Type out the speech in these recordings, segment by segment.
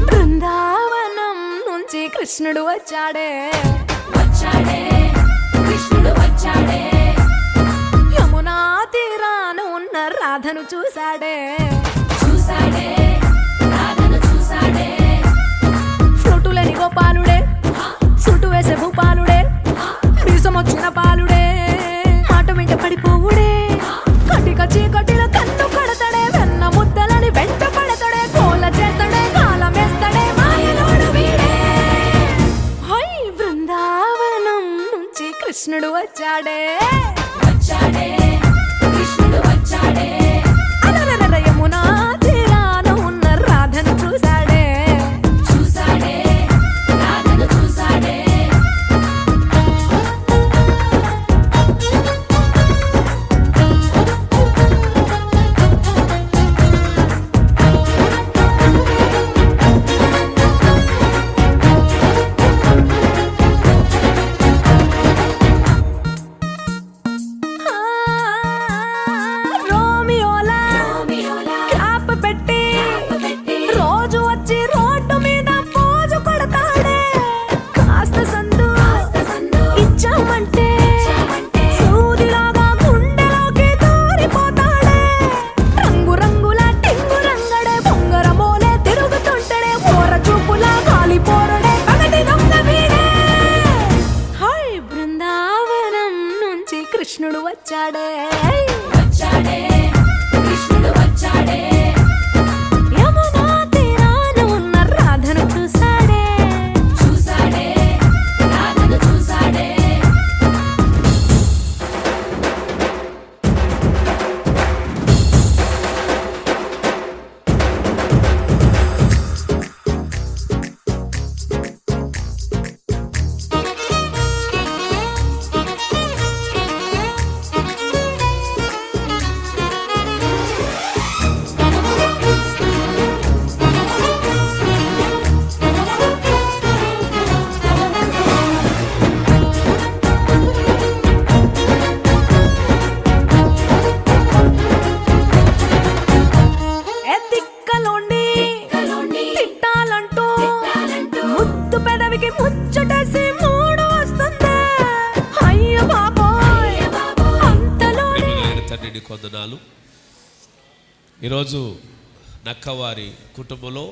బృందావనం నుంచి కృష్ణుడు వచ్చాడే వచ్చాడే కృష్ణుడు వచ్చాడే, యమునా తీరాన ఉన్న రాధను చూశాడే చూసాడే రాధను చూసాడే, ఫ్లూటులేని గోపాలుడే సుటు వేసే భూపాలుడే మీసమొచ్చిన పాలుడే మాట వెంట పడిపోవుడే కటిక చీకటిలో కన్ను కడతాడే వెన్న ముద్దలని వెంట పడతాడే కోల చేస్తాడే కాలమేస్తాడే మాయలోడు వీడే. హై బృందావనం నుంచి కృష్ణుడు వచ్చాడే వచ్చాడే కృష్ణుడు వచ్చాడే, అలరర యమునా తీరాన ఉన్న రాధను చూశాడే చూసాడే రాధను చూసాడే, ఆ, రోమియోలా రోమియోలా క్యాప్ పెట్టి పెట్టి రోజు వచ్చి రోడ్డు మీద పోజు కొడతాడే కాస్త సందు సందు ఇచ్చామంటే ఇచ్చామంటే సూదిలాగా గుండెలోకి దూరిపోతాడే రంగు రంగుల టింగు రంగడే బొంగరమోలే తిరుగుతుంటాడే ఓర చూపులా కాలిపోరడే పగటి దొంగ వీడే. హై బృందావనం నుంచి కృష్ణుడు వచ్చాడే వచ్చాడే కృష్ణుడు వచ్చాడే, యమునా తీరాన ఉన్న రాధను చూశాడే చూసాడే రాధను చూసాడే, ఎత్తిక్కలోండి కలోండి తిట్టాలంటూ తిట్టాలంటూ ముద్దు పెదవికి ముచ్చటేసి మూడు వస్తుంది అయ్య బాబోయ్ అంతలోనే ప్రేమలైన తండ్రిని కొందనాలు. ఈరోజు నక్కవారి కుటుంబంలో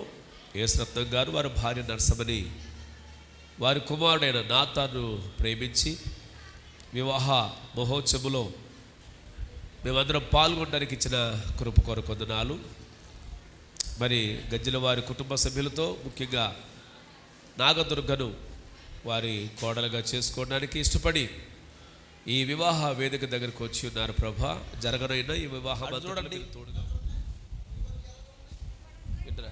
యేసరత్నం గారు వారి భార్య నరసమని వారి కుమారుడైన నాతాను ప్రేమించి వివాహ మహోత్సవంలో మేమందరం పాల్గొనడానికి ఇచ్చిన కృప కొరకు వందనాలు. మరి గజ్జల వారి కుటుంబ సభ్యులతో ముఖ్యంగా నాగదుర్గను వారి కోడలుగా చేసుకోవడానికి ఇష్టపడి ఈ వివాహ వేదిక దగ్గరకు వచ్చి ఉన్నారు ప్రభా. జరగనైన ఈ వివాహం చూడండి తోడుగా వింటరా?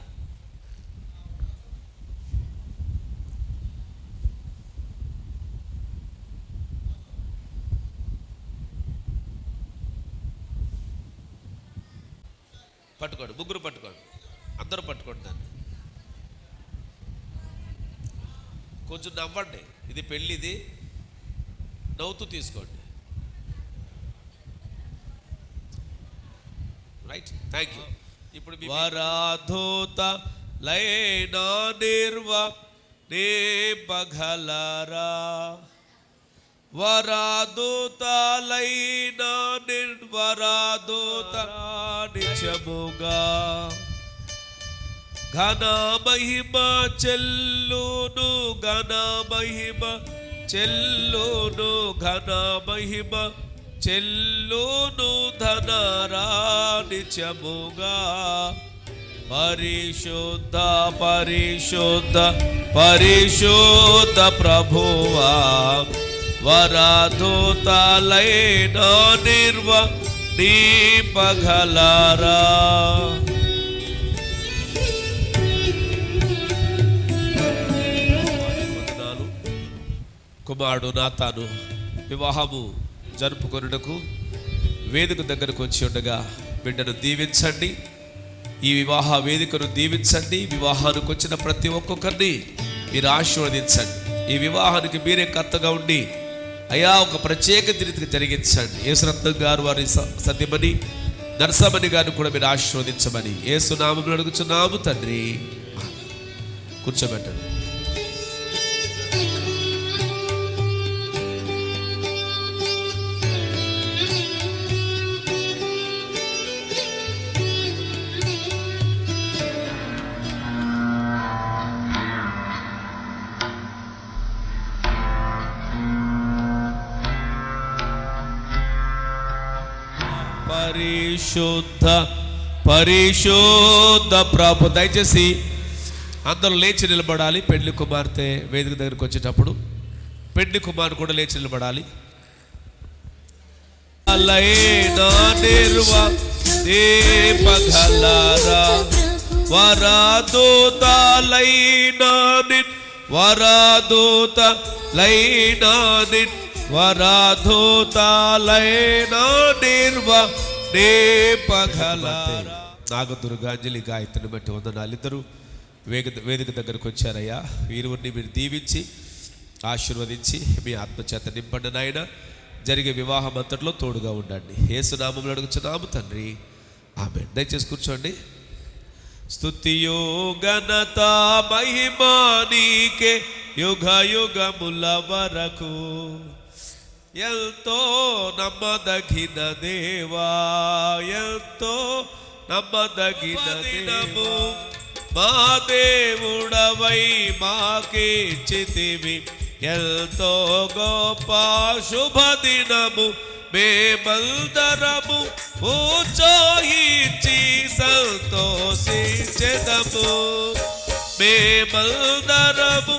పట్టుకోండి, ముగ్గురు పట్టుకోండి, అందరూ పట్టుకోండి దాన్ని. కొంచెం నవ్వండి, ఇది పెళ్ళిది, నవ్వుతూ తీసుకోండి. Right, thank you. ఇప్పుడు వరాధోత లైనా నిర్వ నే పగలరా, వరాదూతలైన నిర్వరాదూత నిత్యముగా ఘన మహిమ చెల్లును, ఘన మహిమ చెల్లును, ఘన మహిమ చెల్లును ధనరా నిత్యముగా. పరిశుద్ధ పరిశుద్ధ పరిశుద్ధ ప్రభువా, వరాధూతలైన నిర్వ నీ పగలరా. కుమారుడు నాతాను వివాహము జరుపుకొనుటకు వేదిక దగ్గరకు వచ్చి ఉండగా బిడ్డను దీవించండి. ఈ వివాహ వేదికను దీవించండి. వివాహానికి వచ్చిన ప్రతి ఒక్కొక్కరిని మీరు ఆశీర్వదించండి. ఈ వివాహానికి మీరే కర్తగా ఉండి అయ్యా ఒక ప్రత్యేక రీతికి జరిగించండి. యేసురత్నం గారు వారి సత్యమని నరసమణి గారిని కూడా మీరు ఆశీర్వదించమని యేసు నామములో అడుగుచున్నాము తండ్రి. కూర్చోబెట్టండి. పరిశుద్ధ ప్రభు. దయచేసి అందరూ లేచి నిలబడాలి. పెళ్లి కుమార్తె వేదిక దగ్గరికి వచ్చేటప్పుడు పెళ్లి కుమారుడు కూడా లేచి నిలబడాలి. నాగదుర్గాంజలి గాయత్రిని బట్టి వందనాలు. ఇద్దరు వేదిక దగ్గరకు వచ్చారయ్యా. వీరిని మీరు దీవించి ఆశీర్వదించి మీ ఆత్మచేత నింపండి నాయన. జరిగే వివాహం అంతట్లో తోడుగా ఉండండి. యేసు నామములో అడుగుచున్నాము తండ్రి. ఆమేన్. దయచేసి కూర్చోండి. స్తుతియో ఘనత మహిమా నీకే యుగ యుగముల వరకు. ఎంతో నమ్మదగిన దేవా, ఎంతో నమ్మదగిన దినము మా దేవుడవై మాకిచ్చితివి. ఎంతో గొప్ప శుభదినము మేమందరము ఉత్సాహించి సంతోషించెదము. మేమందరము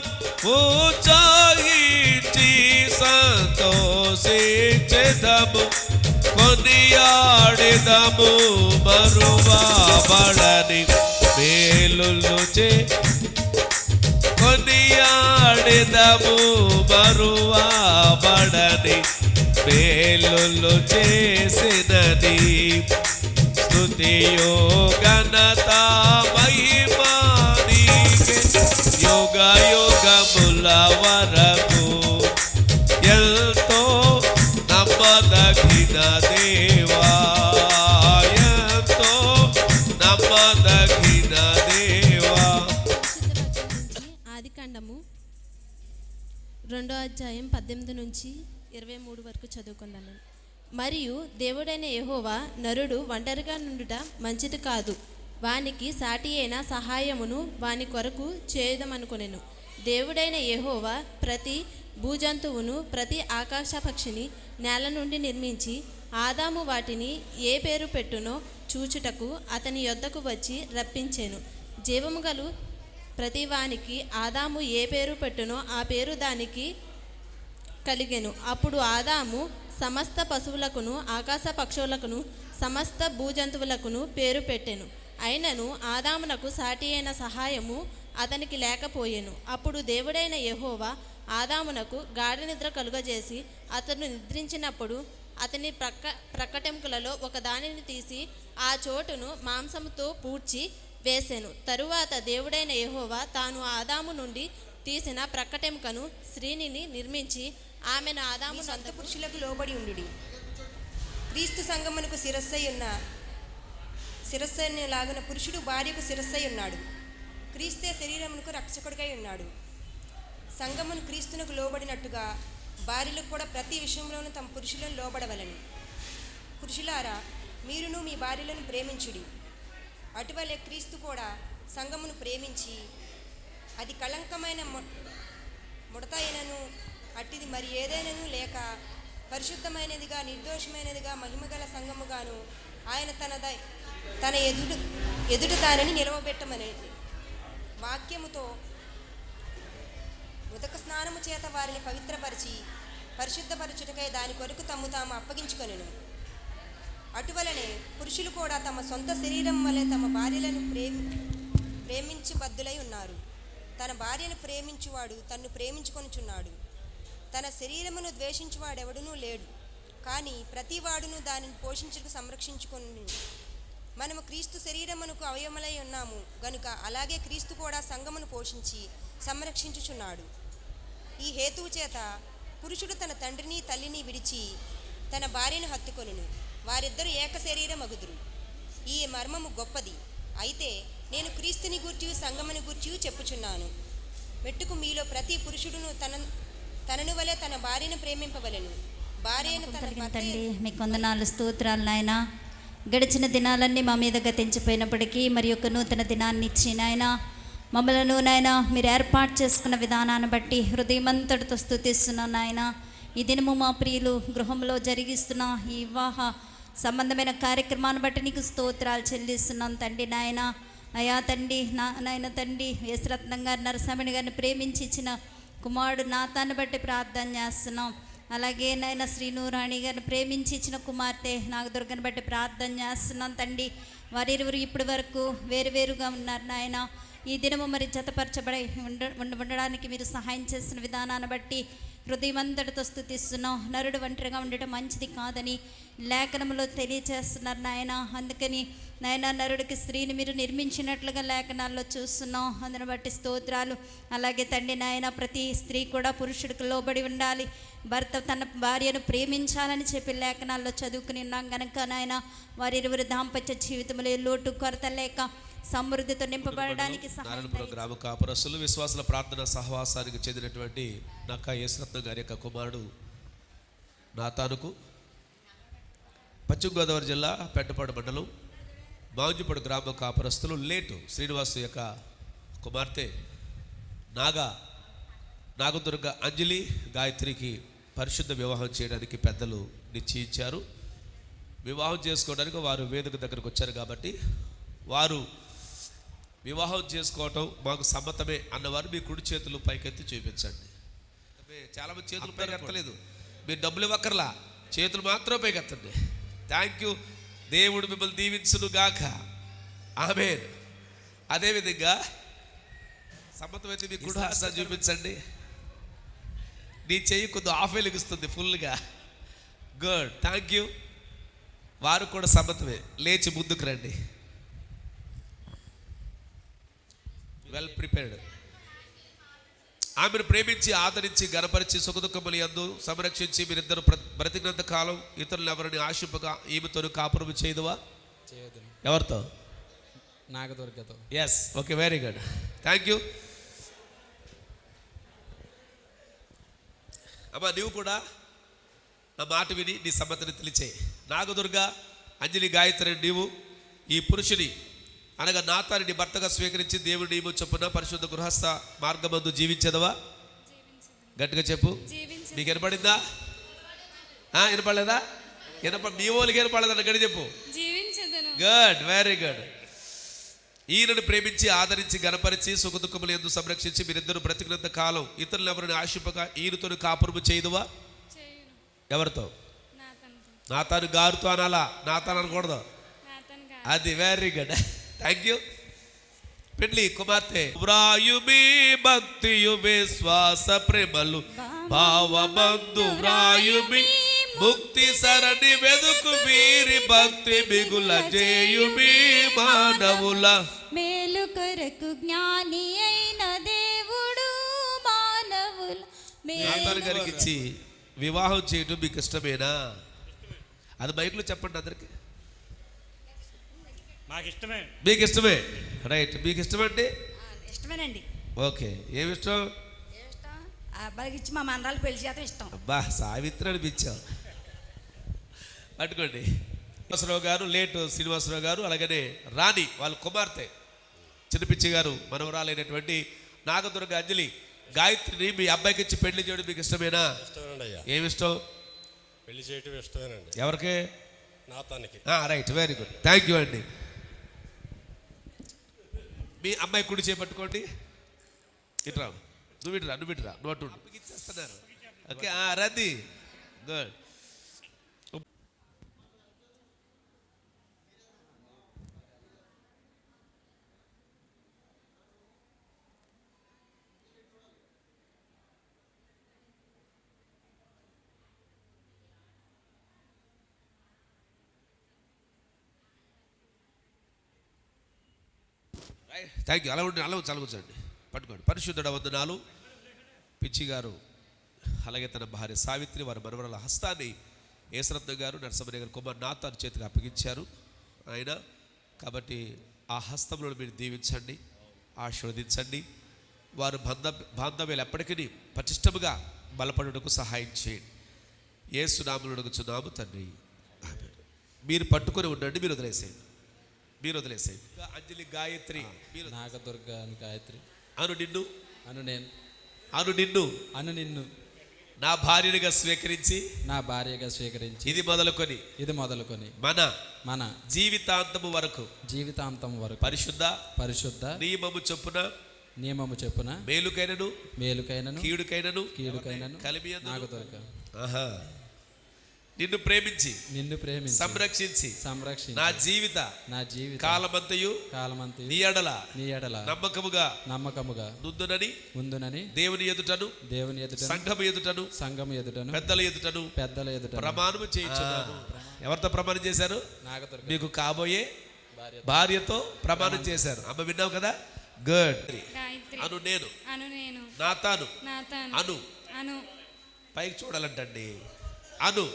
ఉత్సాహించి సంతోషించెదము. కొనియాడెదము మరువబడని మేలులు కొనియాడెదము మరువబడని మేలులు చేసినది. స్తుతియో ఘనత మహిమా నీకే యుగ యుగముల వరకు. ఎంతో నమ్మదగిన దేవా, ఎంతో నమ్మదగిన దేవా. ఆదికాండము 2వ అధ్యాయం 18 నుంచి 23 వరకు చదువుకున్నాను. మరియు దేవుడైన యెహోవా నరుడు ఒంటరిగా నుండుట మంచిది కాదు, వానికి సాటి అయిన సహాయమును వాని కొరకు చేయదమనుకొనెను. దేవుడైన యెహోవా ప్రతి భూజంతువును ప్రతి ఆకాశ పక్షిని నేల నుండి నిర్మించి ఆదాము వాటిని ఏ పేరు పెట్టునో చూచుటకు అతని యొద్దకు వచ్చి రప్పించెను. జీవము గలు ప్రతి వానికి ఆదాము ఏ పేరు పెట్టునో ఆ పేరు దానికి కలిగెను. అప్పుడు ఆదాము సమస్త పశువులకును ఆకాశ పక్షులకును సమస్త భూజంతువులకును పేరు పెట్టెను. అయినను ఆదామునకు సాటి అయిన సహాయము అతనికి లేకపోయెను. అప్పుడు దేవుడైన యెహోవా ఆదామునకు గాఢ నిద్ర కలుగజేసి అతను నిద్రించినప్పుడు అతని ప్రక్కటెముకలలో ఒక దానిని తీసి ఆ చోటును మాంసముతో పూడ్చి వేసెను. తరువాత దేవుడైన యెహోవా తాను ఆదాము నుండి తీసిన ప్రక్కటెముకను స్త్రీని నిర్మించి ఆమెను ఆదాము సొంత పురుషులకు లోబడి ఉండుడి. క్రీస్తు సంగమునకు శిరస్సైన లాగున పురుషుడు భార్యకు శిరస్సై ఉన్నాడు. క్రీస్తే శరీరమునకు రక్షకుడికై ఉన్నాడు. సంగమును క్రీస్తునకు లోబడినట్టుగా భార్యలకు కూడా ప్రతి విషయంలోనూ తమ పురుషులను లోబడవలని. పురుషులారా, మీరును మీ భార్యలను ప్రేమించుడి. అటువలే క్రీస్తు కూడా సంగమును ప్రేమించి అది కళంకమైన ముడత అయినను అట్టిది మరి ఏదైనాను లేక పరిశుద్ధమైనదిగా నిర్దోషమైనదిగా మహిమగల సంగముగాను ఆయన తన ఎదుట దానిని నిలవబెట్టమనేది. వాక్యముతో ఉదక స్నానము చేత వారిని పవిత్రపరిచి పరిశుద్ధపరచుటకై దాని కొరకు తాము అప్పగించుకొనెను. అటువలనే పురుషులు కూడా తమ సొంత శరీరం వలె తమ భార్యలను ప్రేమించి బద్దులై ఉన్నారు. తన భార్యను ప్రేమించువాడు తన్ను ప్రేమించుకొనుచున్నాడు. తన శరీరమును ద్వేషించువాడెవడునూ లేడు. కానీ ప్రతివాడును దానిని పోషించుటకు సంరక్షించుకొని మనము క్రీస్తు శరీరమునకు అవయవములై ఉన్నాము గనుక అలాగే క్రీస్తు కూడా సంఘమును పోషించి సంరక్షించుచున్నాడు. ఈ హేతువు చేత పురుషుడు తన తండ్రిని తల్లిని విడిచి తన భార్యను హత్తుకొనును, వారిద్దరూ ఏక శరీరమగుదురు. ఈ మర్మము గొప్పది. అయితే నేను క్రీస్తుని గూర్చి సంఘముని గూర్చి చెప్పుచున్నాను. మెట్టుకు మీలో ప్రతి పురుషుడును తనను వలె తన భార్యను ప్రేమింపవలెను, భార్యను తన భర్త తండ్రి మీకు వందనాలు, స్తోత్రాలు నాయన. గడిచిన దినాలన్నీ మా మీద గతించిపోయినప్పటికీ మరి ఒక నూతన దినాన్ని ఇచ్చి నాయన మమ్మలను నాయన మీరు ఏర్పాటు చేసుకున్న విధానాన్ని బట్టి హృదయమంతటితో స్తుతిస్తున్నాం నాయన. ఈ దినము మా ప్రియులు గృహంలో జరిగిస్తున్న ఈ వివాహ సంబంధమైన కార్యక్రమాన్ని బట్టి నీకు స్తోత్రాలు చెల్లిస్తున్నాం తండ్రి నాయన. అయా తండ్రి నాయన తండ్రి యేసరత్నం గారు నరసమణి గారిని ప్రేమించి ఇచ్చిన కుమారుడు నాతాన్ని బట్టి ప్రార్థన చేస్తున్నాం. అలాగే నాయన శ్రీనూరాణి గారిని ప్రేమించి ఇచ్చిన కుమార్తె నాగదుర్గని బట్టి ప్రార్థన చేస్తున్నాం తండ్రి. వారిరువురు ఇప్పటి వరకు వేరువేరుగా ఉన్నారు నాయన. ఈ దినము మరి జతపరచబడి ఉండడానికి మీరు సహాయం చేసిన విధానాన్ని బట్టి హృదయమంతటితో స్తుతిస్తున్నాం. నరుడు ఒంటరిగా ఉండటం మంచిది కాదని లేఖనంలో తెలియచేస్తున్నారు నాయన. అందుకని నాయన నరుడికి స్త్రీని మీరు నిర్మించినట్లుగా లేఖనాల్లో చూస్తున్నాం. అందుని బట్టి స్తోత్రాలు. అలాగే తండ్రి నాయన ప్రతి స్త్రీ కూడా పురుషుడికి లోబడి ఉండాలి, భర్త తన భార్యను ప్రేమించాలని చెప్పి లేఖనాల్లో చదువుకుని ఉన్నాం కనుక నాయన వారిరువురు దాంపత్య జీవితంలో లోటు కొరత లేక సమృద్ధితో నింపబడడానికి నారాయణపురం గ్రామ కాపురస్తులు విశ్వాసుల ప్రార్థన సహవాసానికి చెందినటువంటి నక్కా యేసరత్నం గారి యొక్క కుమారుడు నాతానుకు పశ్చిమ గోదావరి జిల్లా పెద్దపాడు మండలం మాంజుపాడు గ్రామ కాపురస్తులు లేటు శ్రీనివాసు యొక్క కుమార్తె నాగదుర్గ అంజలి గాయత్రికి పరిశుద్ధ వివాహం చేయడానికి పెద్దలు నిశ్చయించారు. వివాహం చేసుకోవడానికి వారు వేదిక దగ్గరకు వచ్చారు కాబట్టి వారు వివాహం చేసుకోవటం మాకు సమ్మతమే అన్నవారు మీ కుడి చేతులు పైకెత్తి చూపించండి. చాలామంది చేతులు పైకెత్తలేదు, మీరు డబ్బులు ఇవ్వక్కర్లా, చేతులు మాత్రం పైకెత్తండి. Thank you. దేవుడు మిమ్మల్ని దీవించును గాక. ఆమేన్. అదేవిధంగా సమ్మతమైతే మీ కుడి హస్తాన్ని చూపించండి. నీ చెయ్యి కొద్దిగా ఆఫ్ వెలిగిస్తుంది ఫుల్గా. Good, thank you. వారు కూడా సమ్మతమే. లేచి ముందుకు రండి. Well prepared. ఆమెను ప్రేమించి ఆదరించి గనపరిచి సుఖదుఖములు యందు సంరక్షించి మీరిద్దరు బ్రతికినంత కాలం ఇతరులు ఎవరిని ఆశింపగా ఈమెతో కాపురం చేయదువా? ఎవరితో? నాగదుర్గతో. Yes, okay, very good, thank you. అమ్మా నీవు కూడా నా మాట విని నీ సమ్మతిని తెలిచేయి. నాగదుర్గ అంజలి గాయత్రి నీవు ఈ పురుషుని అనగా నాతాన్ని భర్తగా స్వీకరించి దేవుడి నియమ చొప్పున పరిశుద్ధ గృహస్థ మార్గమందు జీవించదవా? గట్టిగా చెప్పు. నీకు వినపడిందా? వినపడలేదా? నీ వాళ్ళకి వినపడలేదా? గడి చెప్పు. Good, very good. ఈయనను ప్రేమించి ఆదరించి గనపరిచి సుఖదుఖములు యందు సంరక్షించి మీరిద్దరు బ్రతికినంత కాలం ఇతరులు ఎవరిని ఆశింపగా ఈయనతో కాపురము చేయదువా? ఎవరితో? నాతాను గారుతో అనాలా, నాతాను అనకూడదు. అది వెరీ గుడ్, థ్యాంక్ యూ. పెళ్లి కుమార్తె వ్రాయుమి భక్తియు విశ్వాస ప్రేమలు భావమందు వ్రాయుమి ముక్తి సరణి వెదుకు వీరి భక్తి మిగుల చేయుమి మానవుల మేలు కొరకు జ్ఞాని అయిన దేవుడు మానవుల నాతాను గారికి ఇచ్చి వివాహం చేయడం మీకు ఇష్టమేనా? అది మైక్లో చెప్పండి అందరికి. నాకు ఇష్టమే. మీకు ఇష్టమే, రైట్. మీకు ఇష్టమండి? ఇష్టమేనండి. ఓకే, ఏమి ఇష్టం? అబ్బాయికి ఇచ్చి మా మనరాలు పెళ్లి చేయడం ఇష్టం. అబ్బా, సావిత్రి అనిపించావు. పట్టుకోండి. శ్రీనివాసరావు గారు, లేటు శ్రీనివాసరావు గారు, అలాగనే రాణి వాళ్ళ కుమార్తె చిన్నపిచ్చి గారు మనవరాలైనటువంటి నాగదుర్గ అంజలి గాయత్రిని మీ అబ్బాయికి ఇచ్చి పెళ్లి చేయడం మీకు ఇష్టమేనా? ఇష్టమేనండి అయ్యా. ఏమి ఇష్టం? పెళ్లి చేయటం ఇష్టమేనండి. ఎవరికి? నాతానికి. Right, very good, thank you అండి. మీ అమ్మాయి కుడి చేపట్టుకోండి. ఇట్రా, నువ్వు ఇట్రా, నువ్వు అటు ఇచ్చేస్తున్నారు. ఓకే, రద్ది. గుడ్. Thank you. అలా ఉండి అలా చలవచ్చండి, పట్టుకోండి. పరిశుద్ధుడ వందనాలు. పిచ్చి గారు అలాగే తన భార్య సావిత్రి వారి మనవరాల హస్తాన్ని యేసరత్న గారు నరసింహయ్య గారు కుమార్ నాథన్ చేతికి అప్పగించారు ఆయన. కాబట్టి ఆ హస్తంలో మీరు దీవించండి, ఆశీర్వదించండి. వారు బాంధవ్యాలు ఎప్పటికీ పటిష్టముగా బలపడుటకు సహాయం చేయండి. యేసు నామములో అడుగుచున్నాము తండ్రి, ఆమేన్. మీరు పట్టుకొని ఉండండి, మీరు వదిలేసేయండి. అంజలి గాయత్రి, నాగదుర్గ అని గాయత్రి. అను నిన్ను అను నేను అను నిన్ను అను నిన్ను నా భార్యగా స్వీకరించి నా భార్యగా స్వీకరించి ఇది మొదలుకొని మన మన జీవితాంతము వరకు పరిశుద్ధ నియమము చొప్పున మేలుకైనను కీడుకైనను నాగదుర్గ నిన్ను ప్రేమించి సంరక్షించి నా జీవిత కాలమంతయు నీ ఎడల నమ్మకముగా నుందునని దేవుని ఎదుటను సంఘము ఎదుటను పెద్దల ఎదుటను ప్రమాణము చేయించున్నాను. ఎవరితో ప్రమాణం చేశారు? మీకు కాబోయే భార్యతో ప్రమాణం చేశారు. అమ్మ విన్నావు కదా? గుడ్. అను నేను నాతాను అను పైకి చూడాలంటండి. అను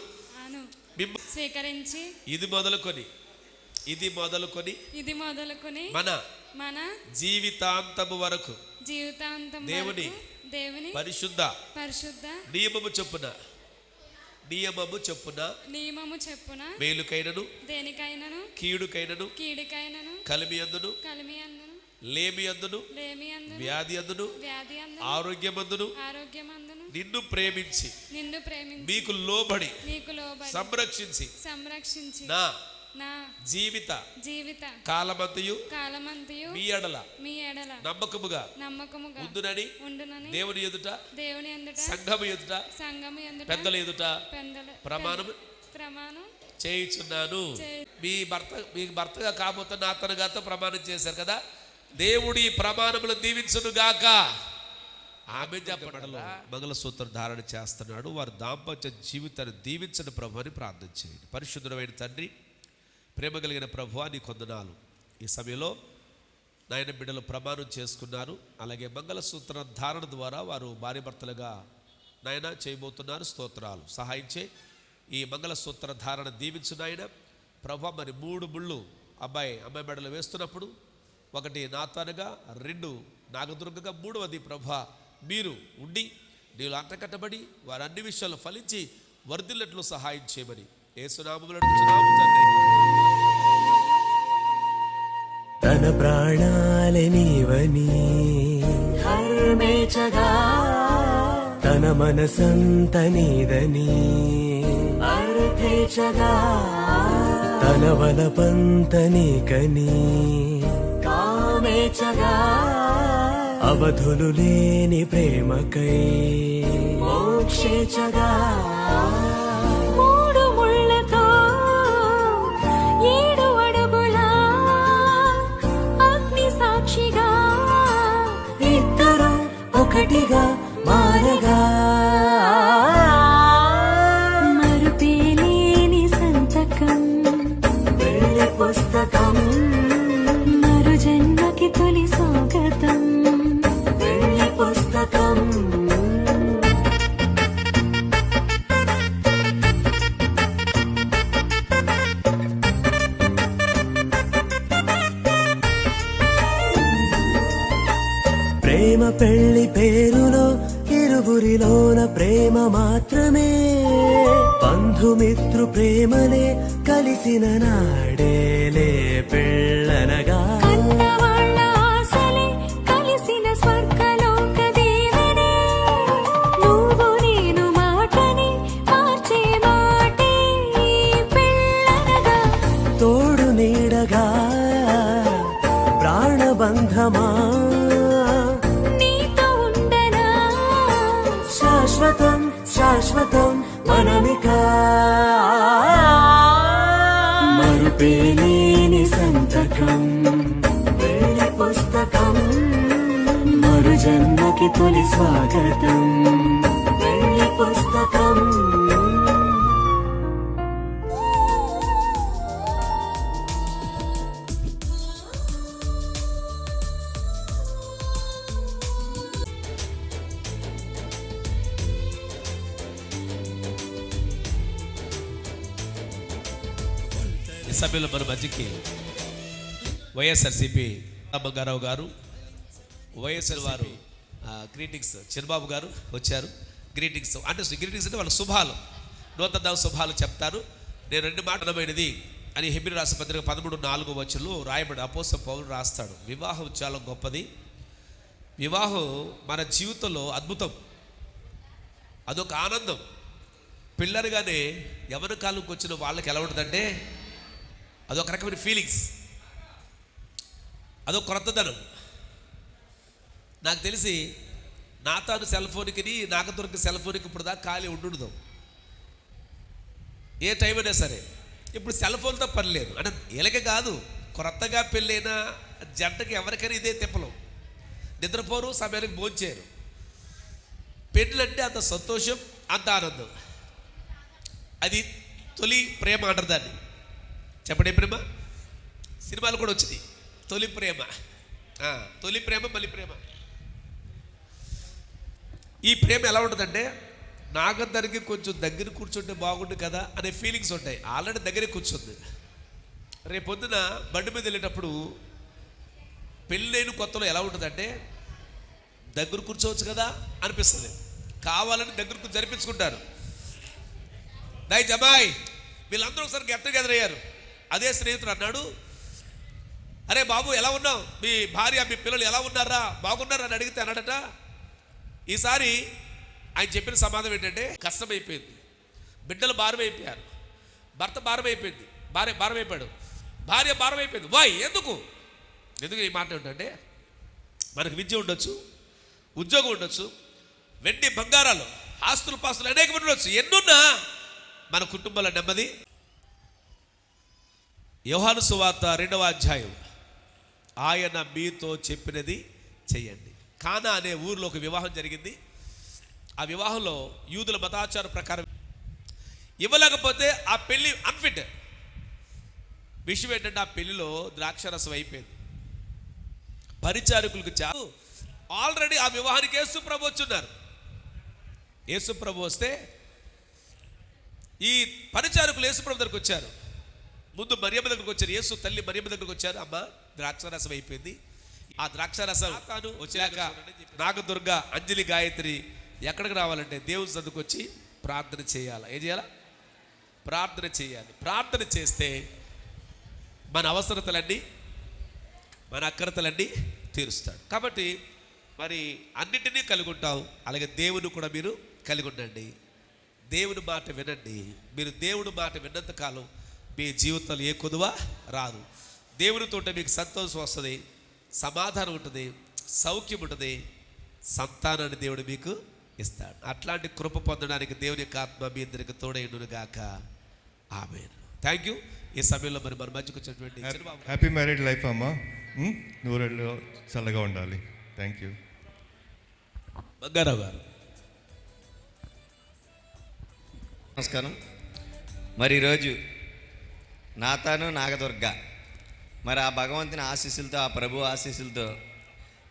స్వీకరించి ఇది మొదలుకొని మన జీవితాంతము వరకు దేవుని పరిశుద్ధ నియమము చొప్పున మేలుకైనను దేనికైనను కీడుకైనను కలిమియందును లేమియందును వ్యాధియందును ఆరోగ్యమందును నిన్ను ప్రేమించి మీకు లోబడి సంరక్షించి నా జీవిత కాలమంతయు మీ ఎడల నమ్మకముగా ఉండునని దేవుని ఎదుట సంఘము ఎదుట పెద్దల ఎదుట ప్రమాణం చేయుచున్నాను. మీ భర్తగా కాబోతున్న అతనుగాతో ప్రమాణం చేశారు కదా. దేవుడి ప్రమాణములు దీవించును గాక. ఆమె చెప్పడంలో మంగళసూత్ర ధారణ చేస్తున్నాడు. వారి దాంపత్య జీవితాన్ని దీవించని ప్రభు అని ప్రార్థన చేయండి. పరిశుద్ధమైన తండ్రి, ప్రేమ కలిగిన ప్రభువా నీ కొందనాలు. ఈ సమయంలో నాయన బిడ్డలు ప్రమాణం చేసుకున్నారు. అలాగే మంగళసూత్ర ధారణ ద్వారా వారు భార్య భర్తలుగా నాయన చేయబోతున్నారు. స్తోత్రాలు. సహాయం చేయి. ఈ మంగళసూత్ర ధారణ దీవించు నాయన ప్రభు. మరి 3 ముళ్ళు అమ్మాయి మెడలు వేస్తున్నప్పుడు, 1 నాతానుగా, 2 నాగదుర్గగా, 3వది ప్రభా మీరు ఉండి నీళ్ళు అంటకట్టబడి వారు అన్ని విషయాలు ఫలించి వర్ధిల్లట్లు సహాయం చేయమని యేసునామములో అడుగుచున్నాము తండ్రి. తన ప్రాణాలనివని హర్మేచగా తన మనసంత నీదని అర్థేచగా తన వలపంత నీకని కామేచగా అవధులు లేని ప్రేమకై మోక్షేచగా 3 ముళ్ళతో 7 అడుగుల అగ్ని సాక్షిగా ఇద్దరు ఒకటిగా మారగా మరుపేలేని సంతకం పెళ్లి పుస్తకం మరు జన్మకి తొలి స్వాగతం పెళ్లి పుస్తకం. ప్రేమ పెళ్లి పేరులో ఇరువురిలోన ప్రేమ మాత్రమే, బంధుమిత్రు ప్రేమలే కలిసిన నాడేలే పెళ్ళనగా. కన్నవాళ్ళ ఆశలే కలిసిన స్వర్గలోక దీవెనే, నువ్వు నేను మాటని మార్చే మాటే పెళ్ళనగా. తోడు నీడగా ప్రాణబంధమా నీతో ఉండనా శాశ్వతం శాశ్వతం మనమిక. మరుపేలేని సంతకం పెళ్లి పుస్తకం మరు జన్మకి తొలి స్వాగతం పెళ్లి పుస్తకం. ఈ సభ్యులు మన మధ్యకి వైఎస్ఆర్సిపి బంగారావు గారు, వైఎస్ఆర్ వారు గ్రీటింగ్స్ చిరబాబు గారు వచ్చారు. గ్రీటింగ్స్ అంటే వాళ్ళ శుభాలు, నూతన శుభాలు చెప్తారు. నేను 2 మాటలమైనది అని హెబ్రీ రాసిన పత్రిక 13:4 రాయబడి అపోస్తలుడైన పౌలు రాస్తాడు. వివాహం చాలా గొప్పది. వివాహం మన జీవితంలో అద్భుతం, అదొక ఆనందం. పిల్లలుగానే ఎవరి కాలంకి వచ్చిన వాళ్ళకి ఎలా ఉంటుందంటే అదొక రకమైన ఫీలింగ్స్, అదొక కొత్తదనం. నాకు తెలిసి నాతాను సెల్ ఫోన్కి నాకు దొరికి సెల్ ఫోన్కి ఇప్పుడు దాకా ఖాళీ ఉండదు. ఏ టైం అయినా సరే ఇప్పుడు సెల్ ఫోన్తో పని లేదు. అంటే వీళ్ళకే కాదు, కొత్తగా పెళ్ళైన జంటకి ఎవరికైనా ఇదే తిప్పలు. నిద్రపోరు, సమయానికి భోంచేయరు. పెళ్ళంటే అంత సంతోషం, అంత ఆనందం. అది తొలి ప్రేమ అంటారు దాన్ని. చెప్పండి, ప్రేమ సినిమాలు కూడా వచ్చింది. తొలి ప్రేమ, తొలి ప్రేమ, మళ్ళీ ప్రేమ. ఈ ప్రేమ ఎలా ఉంటుందంటే నాగద్దరికి కొంచెం దగ్గర కూర్చుంటే బాగుండు కదా అనే ఫీలింగ్స్ ఉంటాయి. ఆల్రెడీ దగ్గరే కూర్చుంది. రేపొద్దున బండి మీద వెళ్ళేటప్పుడు పెళ్ళైన కొత్తలో ఎలా ఉంటుందంటే దగ్గర కూర్చోవచ్చు కదా అనిపిస్తుంది. కావాలని దగ్గరకు జరిపించుకుంటారు. దై జమాయ్ వీళ్ళందరూ ఒకసారి గెట్ టుగెదర్ అయ్యారు. అదే స్నేహితుడు అన్నాడు, అరే బాబు ఎలా ఉన్నావు, మీ భార్య మీ పిల్లలు ఎలా ఉన్నారా, బాగున్నారా అని అడిగితే అన్నాడట, ఈసారి ఆయన చెప్పిన సమాధానం ఏంటంటే కష్టమైపోయింది, బిడ్డలు భారం అయిపోయారు, భర్త భారం అయిపోయింది, భారం అయిపోయాడు, భార్య భారం అయిపోయింది. వాయ్ ఎందుకు ఈ మాట ఏంటంటే మనకు విద్య ఉండొచ్చు, ఉద్యోగం ఉండొచ్చు, వెండి బంగారాలు, ఆస్తులు పాస్తులు అనేక ఉండొచ్చు. ఎన్నున్నా మన కుటుంబంలో నెమ్మది. యోహాను సువార్త 2వ అధ్యాయం, ఆయన మీతో చెప్పినది చెయ్యండి. కానా అనే ఊరిలో ఒక వివాహం జరిగింది. ఆ వివాహంలో యూదుల మతాచార ప్రకారం ఇవ్వలేకపోతే ఆ పెళ్ళి అన్ఫిట్. విషయం ఏంటంటే ఆ పెళ్లిలో ద్రాక్షరసం అయిపోయింది. పరిచారకులకు చాలు ఆల్రెడీ ఆ వివాహానికి యేసుప్రభు వచ్చున్నారు. యేసుప్రభు వస్తే ఈ పరిచారకులు యేసుప్రభు దగ్గరకు వచ్చారు. ముందు మరియమ్మ దగ్గరకు వచ్చారు. యేసు తల్లి మరియమ్మ దగ్గరకు వచ్చారు. అమ్మ ద్రాక్షరసం అయిపోయింది. ఆ ద్రాక్షరసం వచ్చాక నాగదుర్గ, అంజలి, గాయత్రి ఎక్కడికి రావాలంటే దేవుని సన్నిధికి వచ్చి ప్రార్థన చేయాలి. ఏం చేయాలా? ప్రార్థన చేయాలి. ప్రార్థన చేస్తే మన అవసరతలన్నీ, మన అక్కరతలన్నీ తీరుస్తాడు. కాబట్టి మరి అన్నింటినీ కలిగి ఉంటాం. అలాగే దేవుని కూడా మీరు కలిగి ఉండండి. దేవుని మాట వినండి. మీరు దేవుని మాట విన్నంత కాలం మీ జీవితంలో ఏ కొదువ రాదు. దేవునితో మీకు సంతోషం వస్తుంది, సమాధానం ఉంటుంది, సౌఖ్యం ఉంటుంది, సంతానాన్ని దేవుడు మీకు ఇస్తాడు. అట్లాంటి కృప పొందడానికి దేవుని యొక్క ఆత్మ మీ అందరికి తోడైండును గాక. ఆమేన్. Thank you. ఈ సమయంలో మరి మన మధ్యకు వచ్చినటువంటి హ్యాపీ మ్యారీడ్ లైఫ్ అమ్మా, నూరేళ్ళు చల్లగా ఉండాలి. Thank you. బంగారావు గారు నమస్కారం. మరి ఈరోజు నాతాను, నాగదుర్గ మరి ఆ భగవంతుని ఆశీస్సులతో, ఆ ప్రభు ఆశీస్సులతో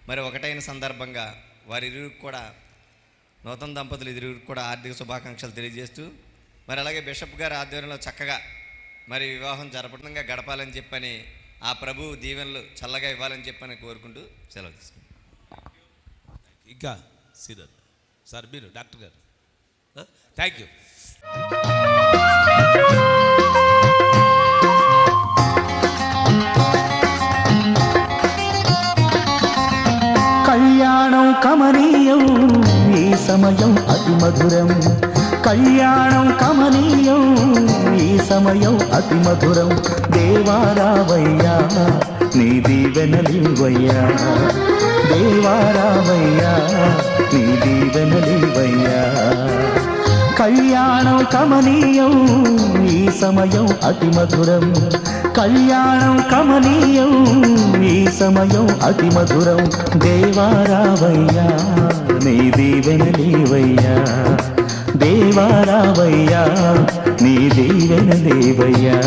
మరి ఒకటైన సందర్భంగా వారిరువురికి కూడా, నూతన దంపతులు ఇరువురికి కూడా ఆర్థిక శుభాకాంక్షలు తెలియజేస్తూ మరి అలాగే బిషప్ గారి ఆధ్వర్యంలో చక్కగా మరి వివాహం జరపడంగా గడపాలని చెప్పని, ఆ ప్రభు దీవెనలు చల్లగా ఇవ్వాలని చెప్పని కోరుకుంటూ సెలవు తీసుకుంటాం. ఇంకా సీనియర్ సార్ మీరు డాక్టర్ గారు, థ్యాంక్ యూ. కళ్యాణం కమనీయం, ఈ సమయం అతి మధురం. కళ్యాణం కమనీయం, ఈ సమయం అతి మధురం. దేవారావయ్యా నీ దీవెనలివయ్యా, దేవారావయ్యా నీ దీవెనలివయ్యా. కళ్యాణం కమనీయం, ఈ సమయం అతి మధురం. కళ్యాణం కమనీయం, ఈ సమయం అతి మధురం. దేవారావయ్యా నీ దీవెనలివయ్యా, దేవారావయ్యా నీ దీవెనలివయ్యా.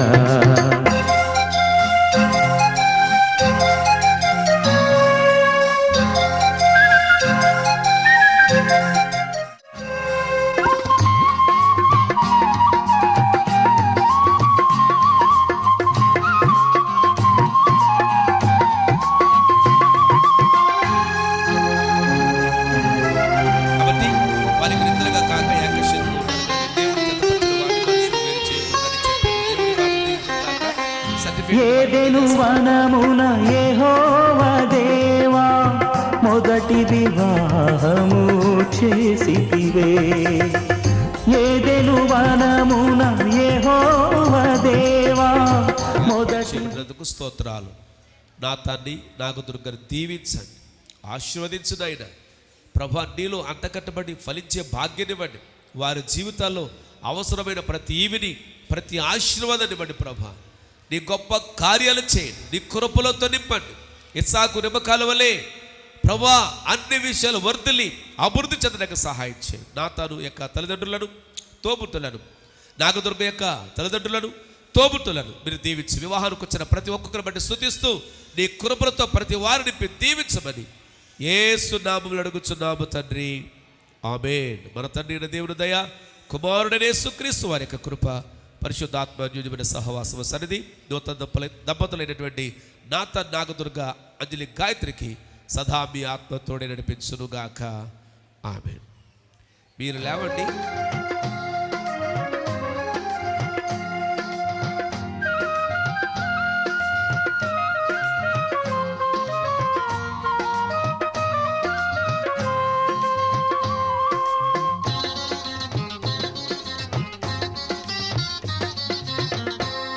ఏదెను వనమున యెహోవా దేవా మొదటి వివాహము చేసితివే. ఏదెను వనమున యెహోవా దేవా మొదటి స్తోత్రాలు. నా తండ్రి నాకు దుర్గను దీవించండి, ఆశీర్వదించండి. ఆయన ప్రభా నీలో అంతకట్టబడి ఫలించే భాగ్యాన్నివ్వండి. వారి జీవితాల్లో అవసరమైన ప్రతి ఈవిని, ప్రతి ఆశీర్వాదాన్ని ఇవ్వండి. ప్రభా నీ గొప్ప కార్యాలు చేయండి, నీ కృపలతో నింపండి. ఇస్సాకు నిమ్మకాల వలె ప్రభా అన్ని విషయాలు వర్ధిల్లి అభివృద్ధి చెందడానికి సహాయం చేయండి. నా తాను యొక్క తల్లిదండ్రులను, తోబుట్టులను, నాగదుర్గ యొక్క తల్లిదండ్రులను, తోబుట్టులను మీరు దీవించి వివాహానికి వచ్చిన ప్రతి ఒక్కొక్కరిని బట్టి స్తుతిస్తూ నీ కృపలతో ప్రతి వారిని దీవించమని యేసు నామములో అడుగుచున్నాము తండ్రి, ఆమేన్. మన తండ్రి అయిన దేవుని దయ, కుమారుడైన యేసుక్రీస్తు వారి యొక్క కృప, పరిశుద్ధాత్మ అన్యోన్యమైన సహవాసము సన్నిధి నూతన దంపతులైనటువంటి నాథన్, నాగదుర్గ, అంజలి, గాయత్రికి సదా మీ ఆత్మతోడే నడిపించునుగాక, ఆమేన్. మీరు లేవండి.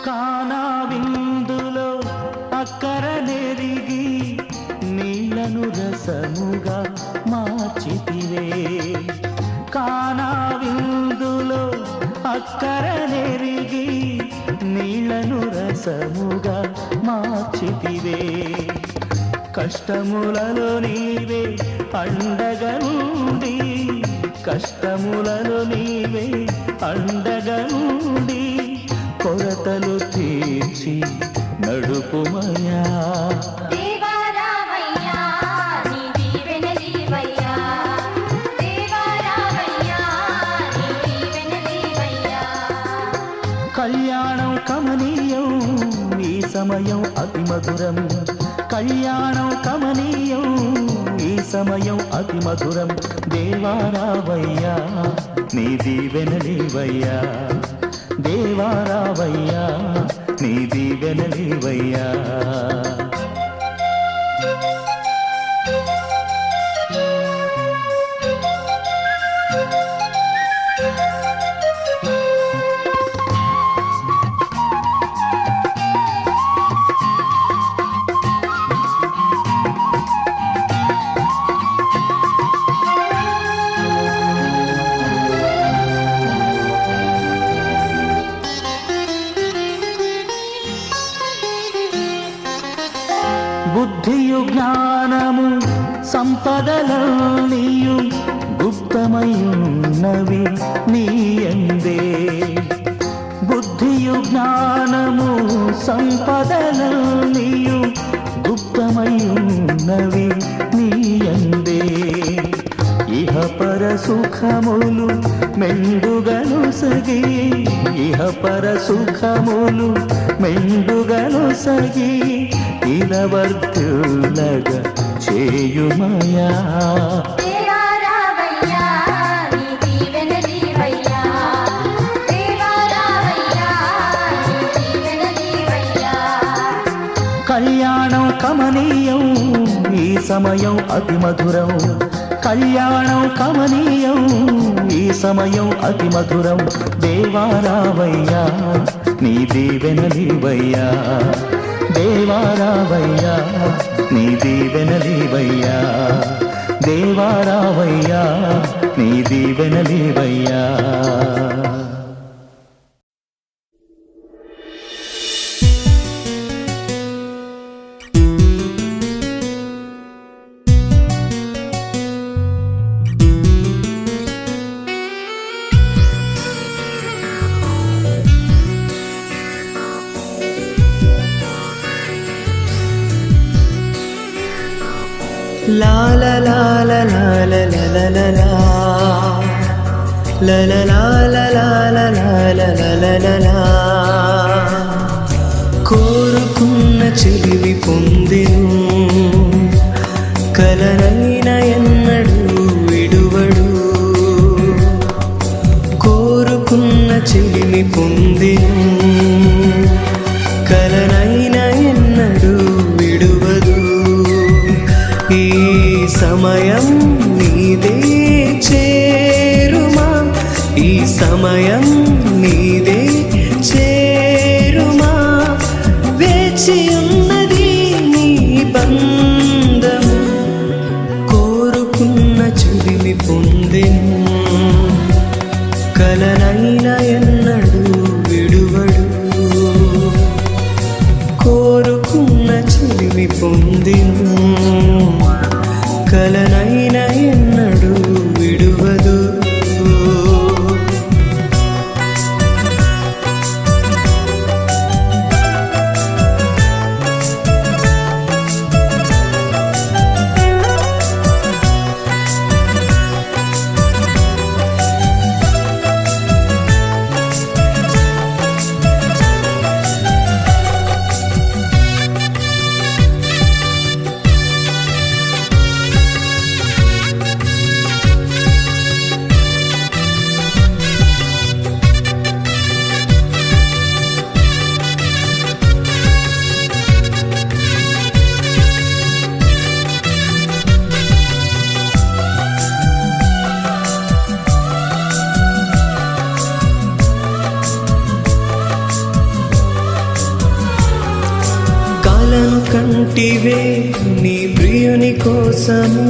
కానా విందులో అక్కర నెరిగి నీళ్లను రసముగా మార్చితివే. కానా విందులో అక్కర నెరిగి నీళ్లను రసముగా మార్చితివే. కష్టములలో నీవే అండగా నుండి, కష్టములలో నీవే అండగా నుండి కొరతలు తీర్చి నడుపుమయా. కళ్యాణం కమనీయం ఈ సమయం అతి మధురం, కళ్యాణం కమనీయం ఈ సమయం అతి మధురం. దేవారావయ్యా నీ దీవెనలివయ్యా, దేవారావయ్యా నీ దీవెనలివయ్యా. బుద్ధియు జ్ఞానము సంపదలన్నీయు గుప్తమయున్నవి నీయందే. బుద్ధియు జ్ఞానము సంపదలన్నీయు గుప్తమయున్నవి నీయందే. ఇహపర సుఖములు మెండుగను సగి, ఇహపర సుఖములు మెండుగను సగి ఇలవర్తులగా చేయుమయా. కళ్యాణం కమనీయం ఈ సమయం అతి మధురం, కళ్యాణం కమనీయం ఈ సమయం అతి మధురం. దేవారావయ్యా నీ దీవెనలివయ్యా, దేవారావయ్యా నీ దీవెనలివయ్యా, దేవారావయ్యా నీ దీవెనలివయ్యా. La la la la la la la la la la la la la la la la la la la la. కోరుకున్న చెలివి పొందెను, కలనైన ఎన్నడూ విడువడు. కోరుకున్న చెలిమి పొందెను, కలనైన కలను కంటివే నీ ప్రియుని కోసము,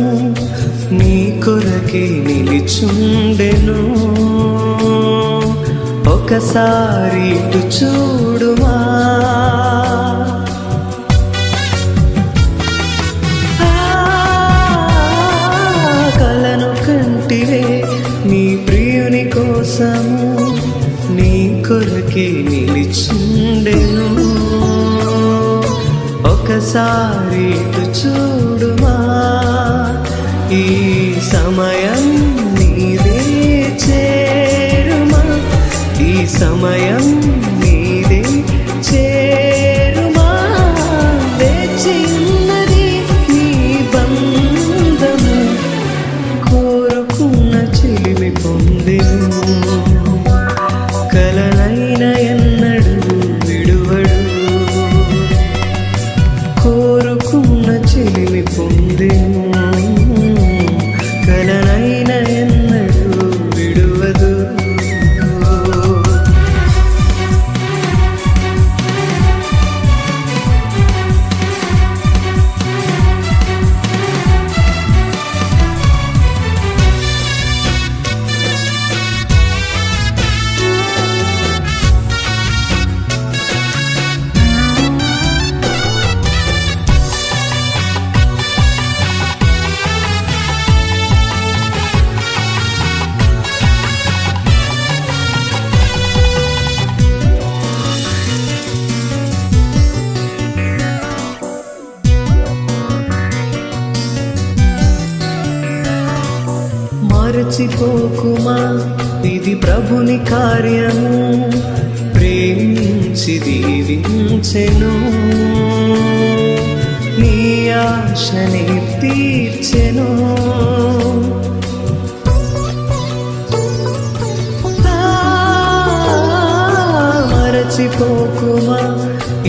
నీ కొరకే నిలిచుండెను. ఒకసారి ఇటు చూడుమా, కలను కంటివే నీ ప్రియుని కోసము, నీ కొరకే నిలిచుండెను. ఒకసారి ఇటు చూడుమా, ఈ సమయం నీదే చేరుమా, ఈ సమయం నీదే చేరుమా. వేచి ఉన్నది నీ బంధము, కోరుకున్న చిలిమి పొందెను. కలనైన ఎన్నడు విడువడు, కోరుకున్న చెలిమి పొందెను. కలనైన ఎన్నడు విడువదు. మరచిపోకుమా, ఇది ప్రభుని కార్యము, ప్రేమించి దీవించెను. నీ ఆశని తీర్చెను. మరచిపోకుమా,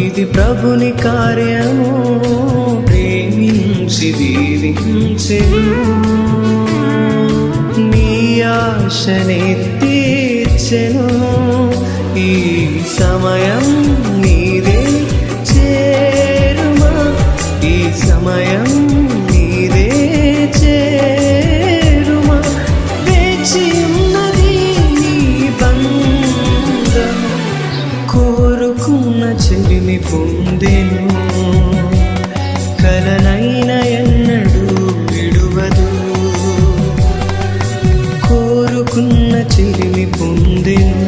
ఇది ప్రభుని కార్యము, ప్రేమించి దీవించెను. నీ ఆశని తీర్చెను. ఈ సమయం నీదే చేరుమా, ఈ సమయం నీదే చేరుమా. వేచి ఉన్నది నీ బంధం, కోరుకున్న చెలిమి పొందెను. కలనైన ఎన్నడు విడువదు, కోరుకున్న చెలిమి పొందెను.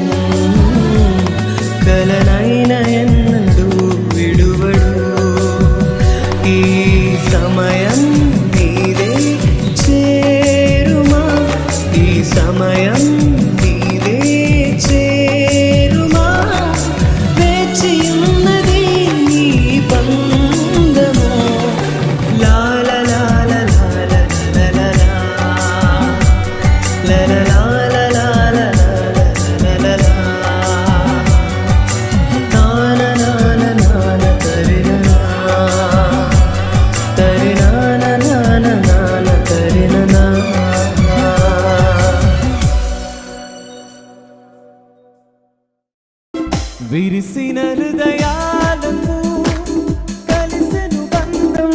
కలనైన ఎన్నడు విడువడు. ఈ సమయం నీదే చేరుమా, ఈ సమయం నీదే చేరుమా. వేచి ఉన్నది నీ బంధము. లాల లాల లాల లాల విరిసిన హృదయాలకు కలిసెను బంధం,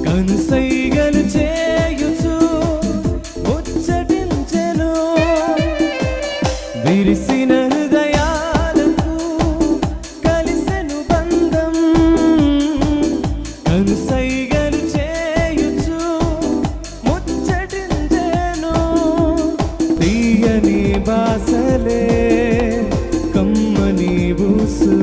కనుసైగలు చేయుచు ముచ్చటించెను. విరిసిన హృదయాలకు కలిసెను బంధం, కనుసైగలు చేయుచు ముచ్చటించెను. తీయని బాసలే కమ్మని బూసు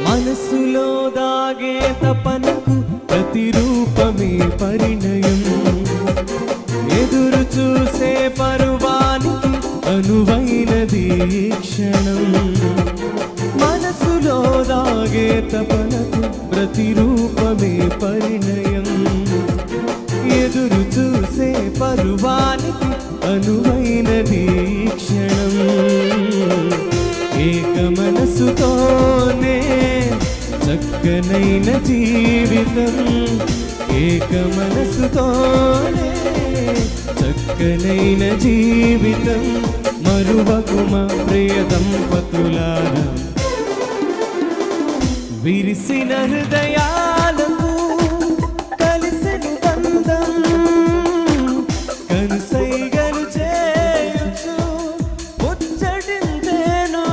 మనసులో దాగే తపనకు ప్రతిరూపమే పరిణయం, ఎదురు చూసే పరువానికి అనువైనది ఈ క్షణం. మనసులో దాగే తపనకు ప్రతిరూపమే పరిణయం, ఎదురు చూసే పరువానికి అనువైనది ఈ క్షణం. ఏక మనసుతోనే చక్కనైన జీవితం, ఏక మనసుతోనే చక్కనైన జీవితం. మరువకుమ ప్రియ దంపతులారా, విరిసిన హృదయాలకు కలిసెను బంధం, కనుసైగలు చేయుచు ముచ్చటించేను.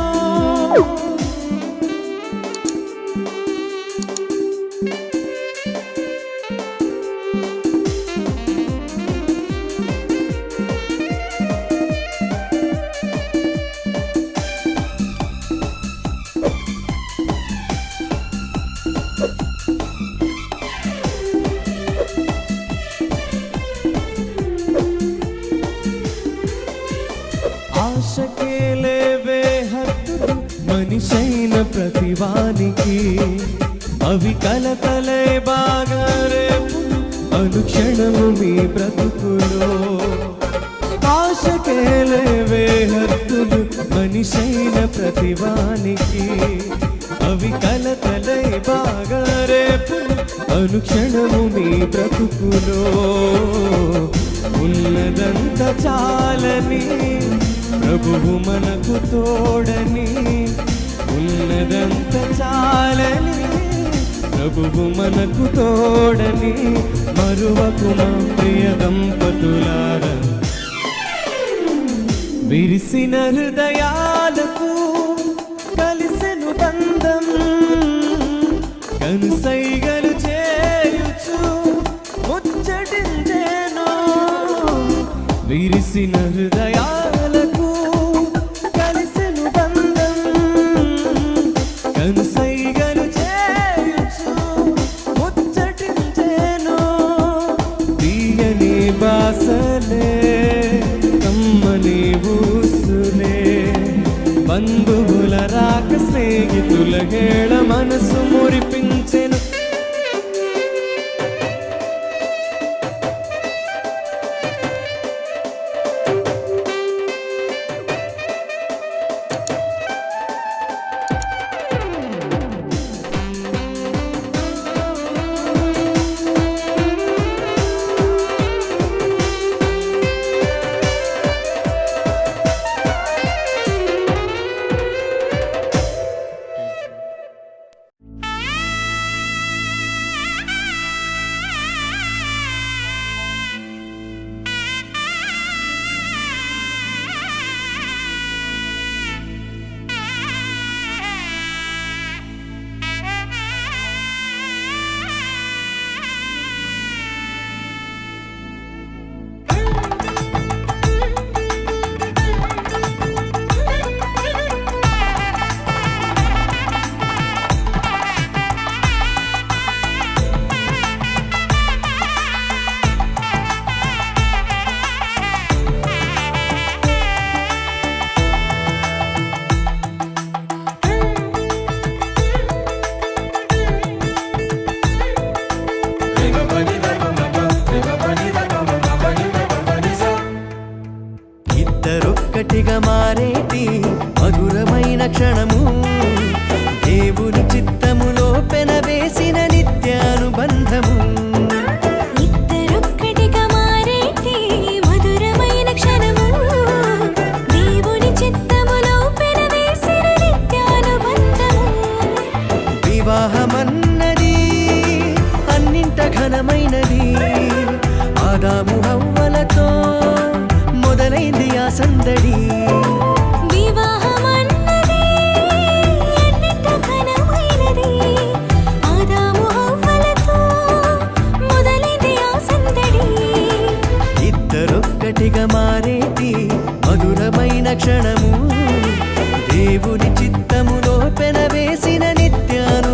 ఆశకేలేవే హద్దులు మనిషైన ప్రతివానికి, అవి కలతలే బాగా రేపులు అనుక్షణము మీ బ్రతుకులో. ఆశకేలేవే హద్దులు మనిషైన ప్రతివానికి, అవి కలతలే బాగా రేపులు అనుక్షణము మీ బ్రతుకులో. ఉన్నదంత చాలని ప్రభువు మనకు తోడని, ఉన్నదంత చాలని ప్రభువు మనకు తోడని. మరువకుమ ప్రియ దంపతులారా, విరిసిన హృదయాలకు కలిసెను బంధం, కనుసైగలు చేయుచు ముచ్చటించేను. విరిసిన హృదయాలకు కలిసెను బంధం, కనుసైగలు చేయుచు ముచ్చటించేను. తీయని బాసలే కమ్మని ఊసులే, బంధువుల రాక స్నేహితుల హేళ మనసు మురిపించెను. ఇద్దరొక్కటిగా మారేటి మధురమైన క్షణము, దేవుని చిత్తములో పెనవేసిన నిత్యానుబంధము. ఇద్దరొక్కటిగా మారేటి మధురమైన క్షణము, దేవుని చిత్తములో పెనవేసిన నిత్యానుబంధము. వివాహమన్నది అన్నింట ఘనమైనది, ఆదాము హవ్వలతో మొదలైంది ఆ సందడి. వివాహమన్నది అన్నింట ఘనమైనది, ఆదాము హవ్వలతో మొదలైంది ఆ సందడి. ఇద్దరొక్కటిగా మారేటి మధురమైన క్షణము, దేవుని చిత్తములో పెనవేసిన నిత్యాను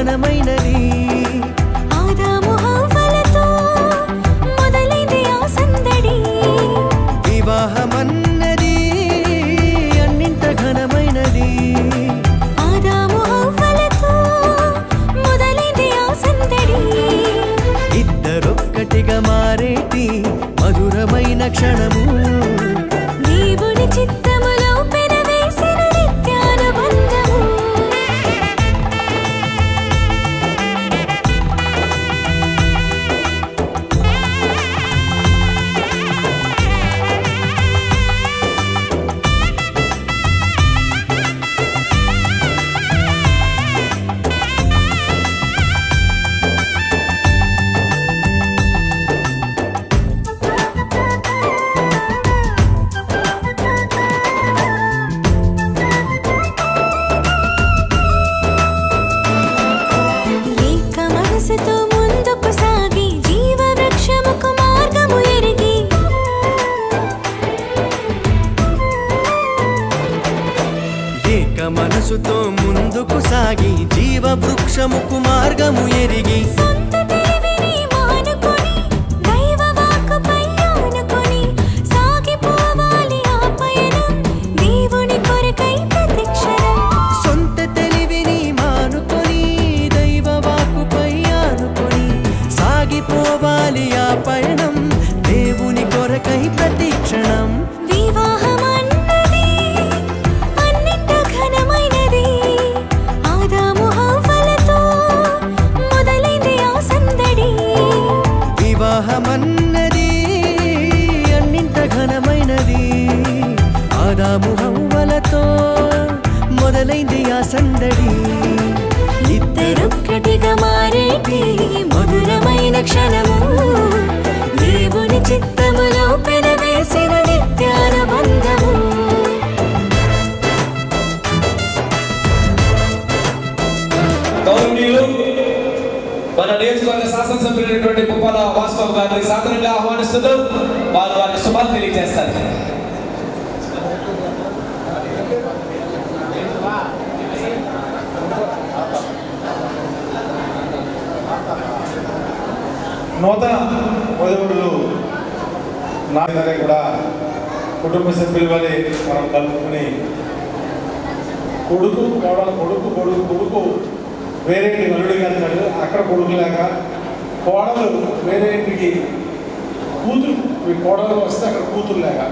ఘనమైనది. ఆదాము హవ్వలతో మొదలైంది ఆ సందడి. వివాహమన్నది అన్నింట ఘనమైనది. ఆదాము హవ్వలతో మొదలైంది ఆ సందడి. ఇద్దరొక్కటిగా మారేటి మధురమైన క్షణము. దేవుని చిత్తములో పెనవేసిన నిత్యానుబంధము. ఏక మనసుతో ముందుకు సాగి జీవవృక్షముకు మార్గము ఎరిగి. ఏక మనసుతో ముందుకు సాగి జీవవృక్షముకు మార్గము ఎరిగి. సొంత తెలివిని మానుకొని దైవ వాక్కుపై ఆనుకొని సాగిపోవాలి ఆ పయనం దేవుని కొరకై ప్రతిక్షణం. సొంత తెలివిని మానుకొని దైవ వాక్కుపై ఆనుకొని సాగిపోవాలి ఆ పయనం దేవుని కొరకై ప్రతిక్షణం. వివాహమన్నది అన్నింట ఘనమైనది. ఆదాము హవ్వలతో మొదలైంది ఆ సందడి. వివాహమన్నది అన్నింట ఘనమైనది. ఆదాము హవ్వలతో మొదలైంది ఆ సందడి. ఇద్దరొక్కటిగా మారేటి మధురమైన క్షణము. దేవుని చిత్తములో పెనవేసిన నిత్యానుబంధము. గౌరవనీయులు మన నియోజకవర్గ శాసనసభ్యులైనటువంటి పుప్పాల వాసుబాబు గారిని సాధారణంగా ఆహ్వానిస్తూ వారు వారి శుభాలు తెలియజేస్తారు. నూతన వధువులు నాన్నగారే కూడా కుటుంబ సభ్యుల వలె మనం కలుపుకుని కొడుకు వేరే అల్లుడికి వెళ్తాడు, అక్కడ కొడుకులాగా కోడలు వేరే ఇంటికి కోడలు వస్తే అక్కడ కూతురులాగా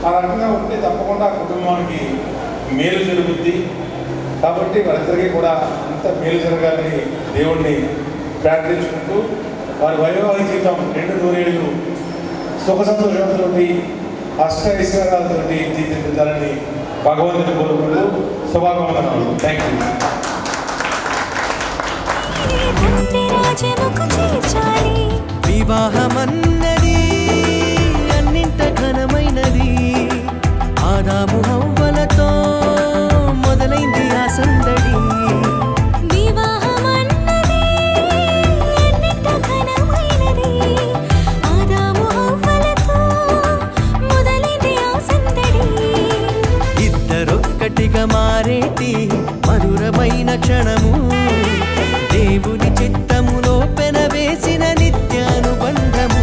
ఆ రకంగా ఉంటే తప్పకుండా కుటుంబానికి మేలు జరుగుద్ది. కాబట్టి వారిద్దరికీ కూడా అంత మేలు జరగాలని దేవుణ్ణి ప్రార్థించుకుంటూ వారి వైవాహిక జీవితం 2 నూరేళ్ళు సుఖ సంతోషాలతో అష్ట ఐశ్వర్యాలతో తీర్చిదిద్దాలని భగవంతుని కోరుకుంటూ శుభాకాంక్షలు. Thank you. వివాహమన్నది అన్నింట ఘనమైనది. ఆదాము హవ్వలతో మొదలైంది ఆ సందడి. వివాహమన్నది అన్నింట ఘనమైనది. ఆదాము హవ్వలతో మొదలైంది ఆ సందడి. ఇద్దరొక్కటిగా మారేటి మధురమైన క్షణము. దేవుని చిత్తములో పెనవేసిన నిత్యానుబంధము.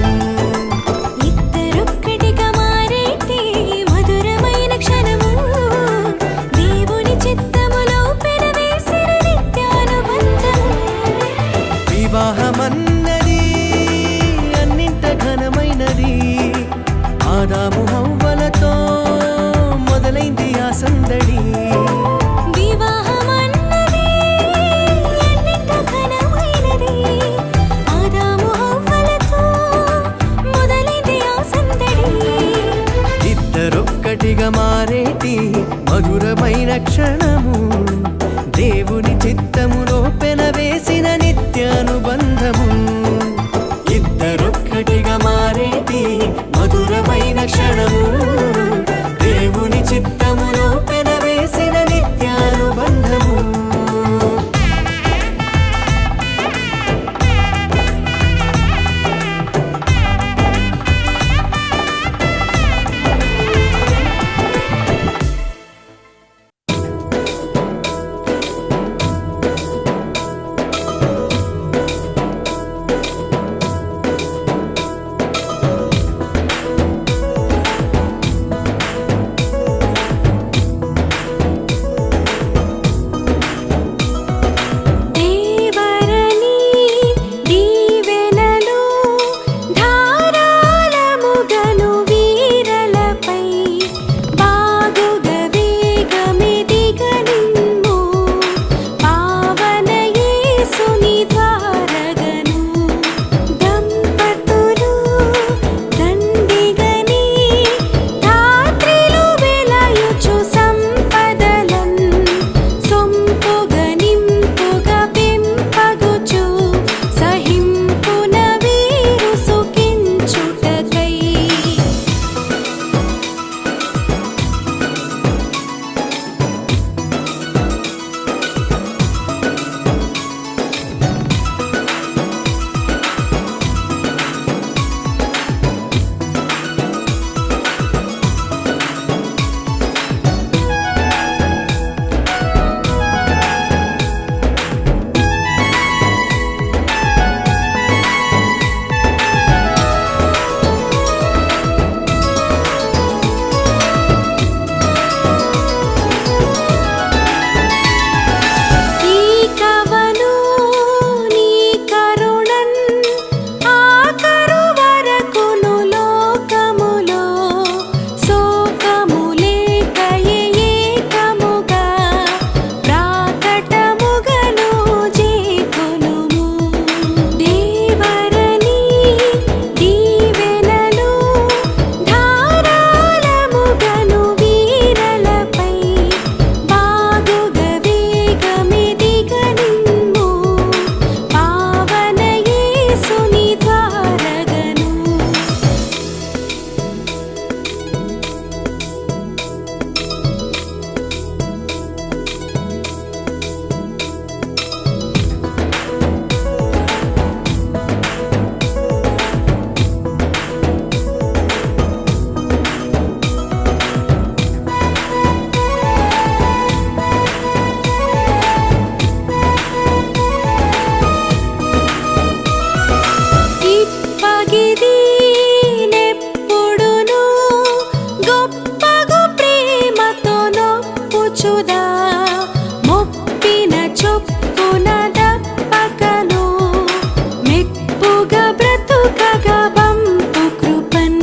బంపుగా బ్రతుకగా బంపు కృపన్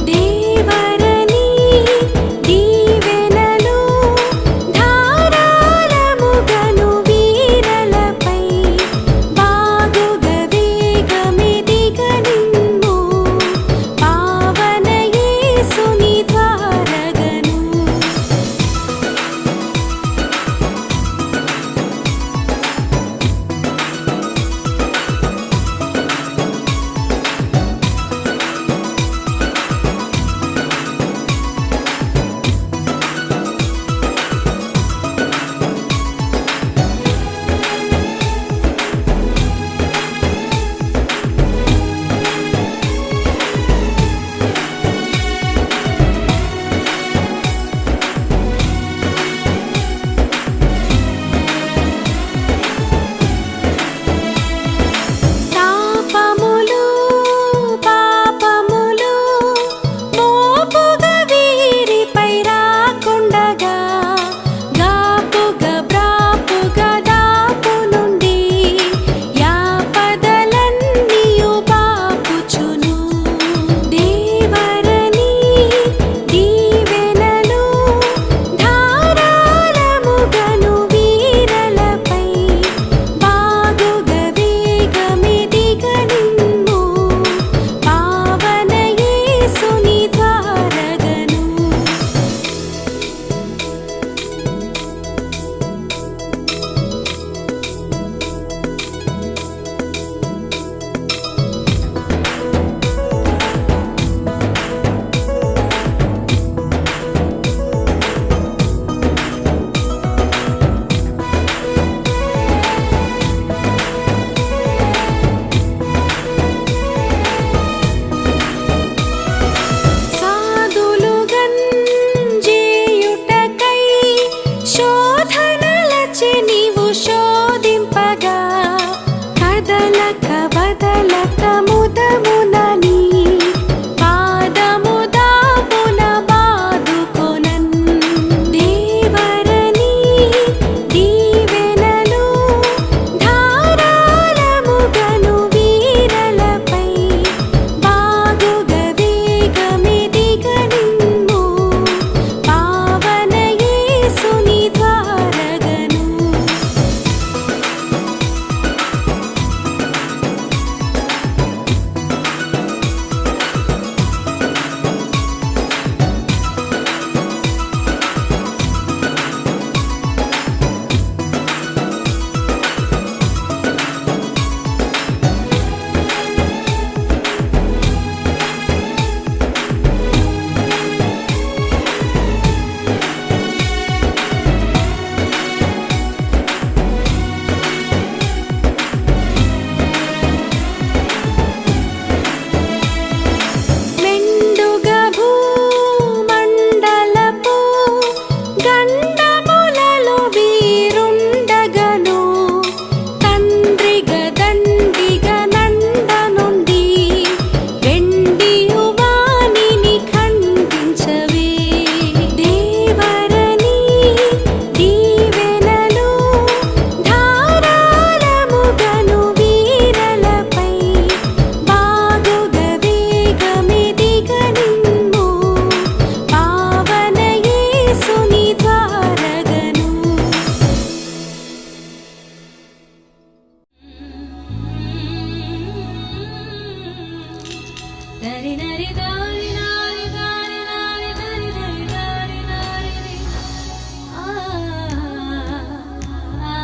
దేవరని దీవెనలు ధారాళముగను వీరలపై బాగుగా వేగమెదిగ నిమ్ము పావన యేసుని ద్వారగను తాపములు పాపములు మోపుగా వీరిపై రాకుండగా గాపుగా బ్రాపుగా దాపు నుండి యాపదలన్నీయు బాపుచును దేవరని దీవెనలు ధారాళముగను వీరలపై బాగుగా వేగమెదిగ నిమ్ము పావన యేసుని ద్వారగను సాధులుగన్ జేయుటకై శోధనలచే నీవు శోధింపగా కదలక వదలక ముదమునని పాదము దాపున బాదుకొనన్ దేవరని దీవెనలు ధారాళముగను వీరలపై బాగుగా వేగమెదిగ నిమ్ము పావన యేసుని ద్వారగను మెండుగా భూమండలపు గండములలో వీరుండగను తండ్రిగా దండిగా నండ నుండి వెండియు వానిని ఖండించవే దేవరని దీవెనలు ధారాళముగను వీరలపై బాగుగా వేగమెదిగ నిమ్ము పావన యేసుని ద్వారగను దరి దరి దారి నారి దారి నారి దరి దరి దారి నారి రి. ఆ ఆ ఆ.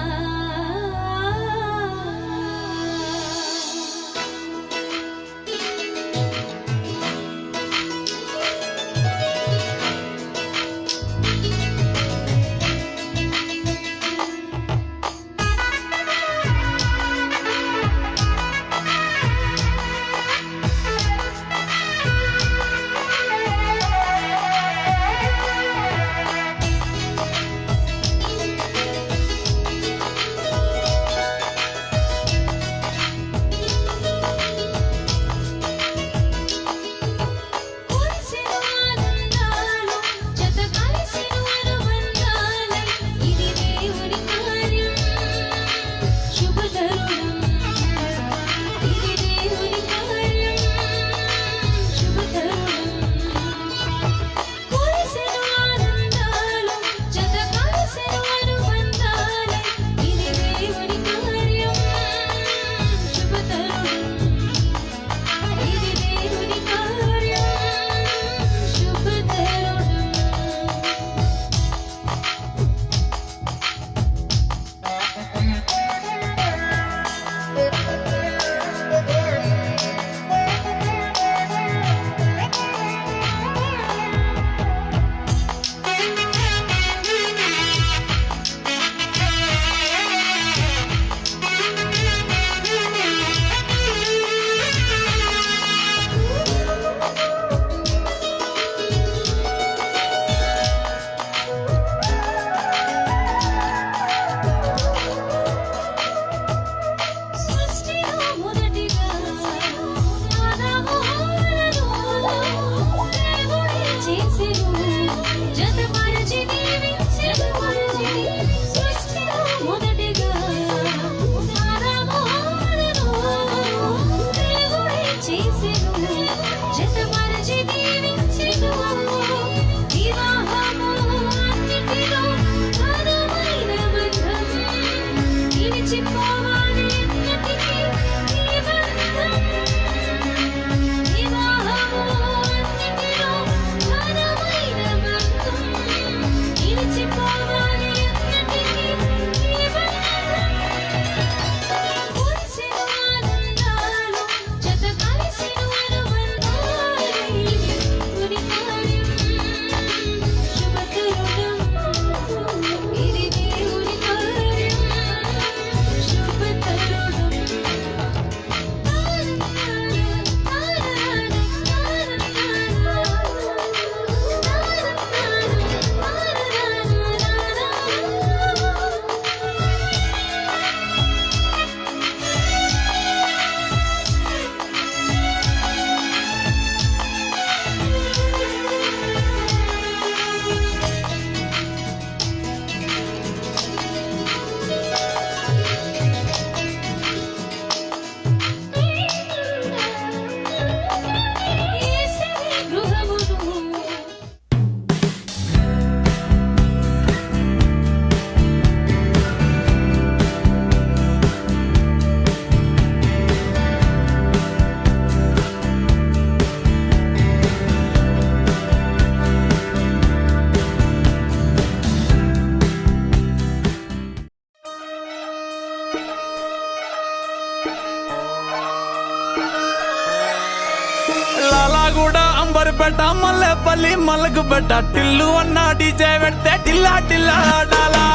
లాలా కూడా అంబర్పేట మల్లెపల్లి మల్లకు పెట్ట టిల్లు అన్న డీజే పెడితే టిల్లా టిల్లా ఆడాలా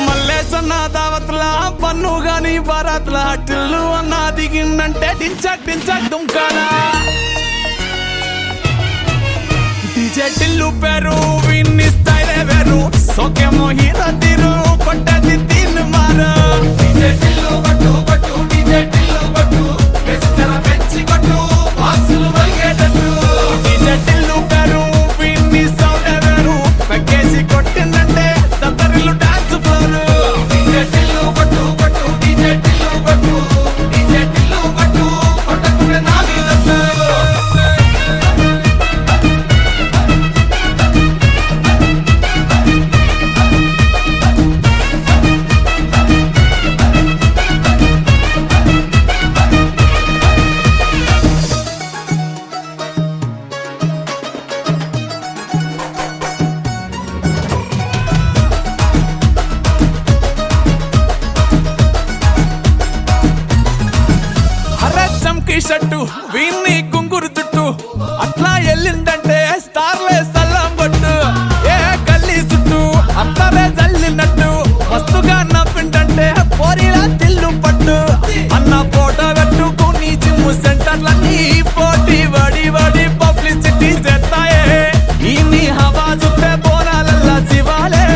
మల్లేసన్న దావత్లా పన్ను గాని బారాత్లా టిల్లు అన్న దిగిందంటే టించక్ టించక్ దుంకాలా డీజే టిల్లు పేరు విన్ని స్టైలే వేరు సోకేమో హీరో తీరు కొట్టది తీన్ మారు డీజే టిల్లు కొట్టు కొట్టు డీజే టిల్లు కొట్టు వెచ్చర పెంచి కొట్టు బాక్సులు మలిగేటట్టు డీజే టిల్లు పేరు విన్ని సౌండ్ వేరు పెక్కేసి కొట్టిందంటే దద్దరిల్లు డాన్స్ ఫ్లోర్ డీజే టిల్లు కొట్టు కొట్టు డీజే టిల్లు కొట్టు డీజే టిల్లు కొట్టు కొట్టకుంటే నా మీద షట్టు వీన్ని గుంగురు చుట్టూ అట్లా ఎల్లిందంటే స్టార్లే సల్లం కొట్టు ఏ గల్లీ చుట్టూ అత్తరే జల్లినట్టు మస్తుగా నవ్విందంటే పోరిలా తిల్లు పట్టు అన్న ఫోటో పెట్టుకుని జిమ్ సెంటర్లన్నీ పోటీ వడి వడి పబ్లిసిటీ చేస్తాయే ఈ హవా చూస్తే బోనాలల్లా శివాలే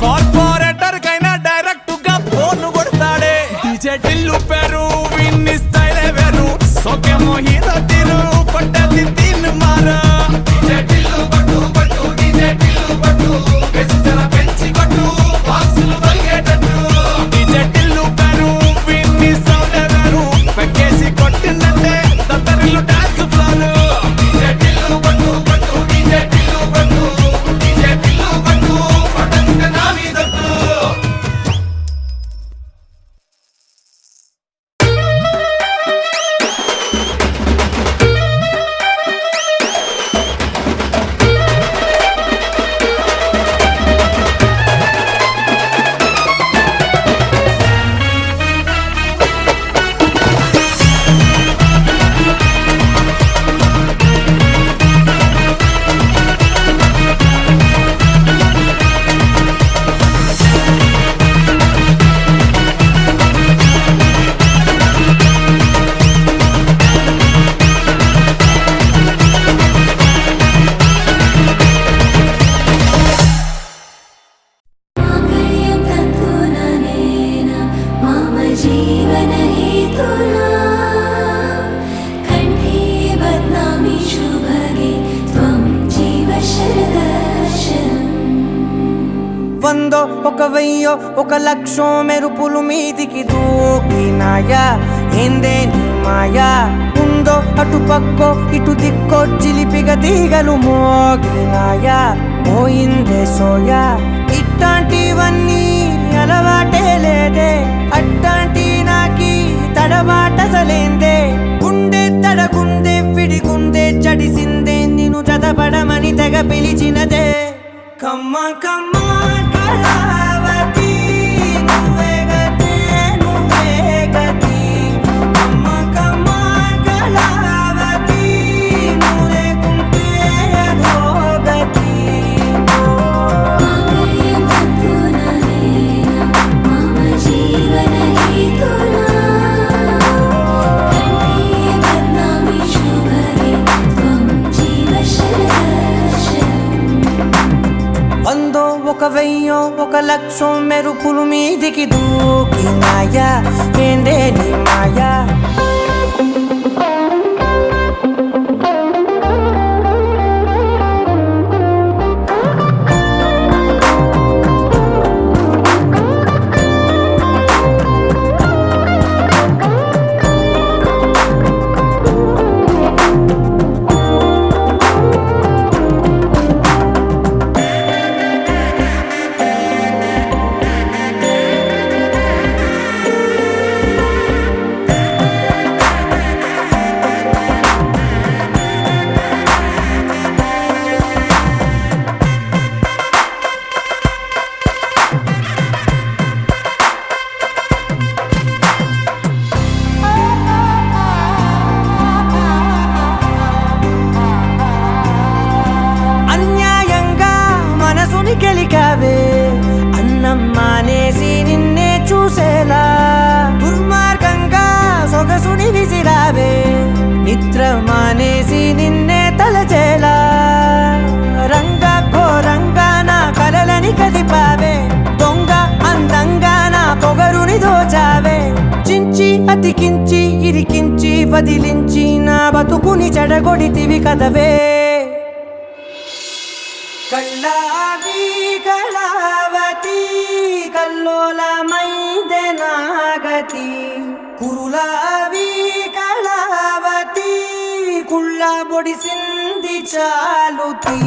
కార్పొరేటర్ కైనా డైరెక్ట్ గా ఫోన్ కొడతాడే డీజే టిల్లు పేరు విన్ని స్టైలే వేరు సోకేమో హీరో తీరు కొట్టది తీన్ మారు డీజే టిల్లు కొట్టు కొట్టు డీజే టిల్లు కొట్టు వెచ్చర పెంచి కొట్టు బాక్సులు మలిగేటట్టు డీజే టిల్లు పేరు విన్ని సౌండ్ వేరు పెక్కేసి కొట్టిందంటే దద్దరిల్లు డాన్స్ ఫ్లోర్ డీజే టిల్లు కొట్టు కొట్టు డీజే టిల్లు కొట్టు డీజే టిల్లు కొట్టు కొట్టకుంటే నా మీదట్టు వందో ఒక వెయ్యో ఒక లక్షో మెరుపులు మీదికి దూకినాయా ఏందే నీ మాయా ఉందో అటు పక్కో ఇటు దిక్కో చిలిపిగ తీగలు మోగినాయా పోయిందే సోయా ఇట్లాంటివన్నీ అలవాటే లేదే అట్లాంటి నాకి తడబాటసలేందే గుండె తడగుందే విడిగుందే చడిసిందే నిన్ను చదపడమని తెగ పిలిచినదే కమ్మ కమ్మ కళావతి నువ్వే గతి నువ్వే గతి కమ్మ కమ్మ కళావతి నువ్వు లేకుంటే అదో గతి వందో ఒక వెయ్యో ఒక లక్షో మెరుపులు మీదికి దూకినాయా ఏందే నీ మాయా బతికించి ఇరికించి వదిలించి నా బతుకుని చెడగొడితివి కదవే కళ్ళావి కళావతి కల్లోలమైందే నాగతి కురులావి కళావతి కుళ్ళ బొడిసింది చాలుతి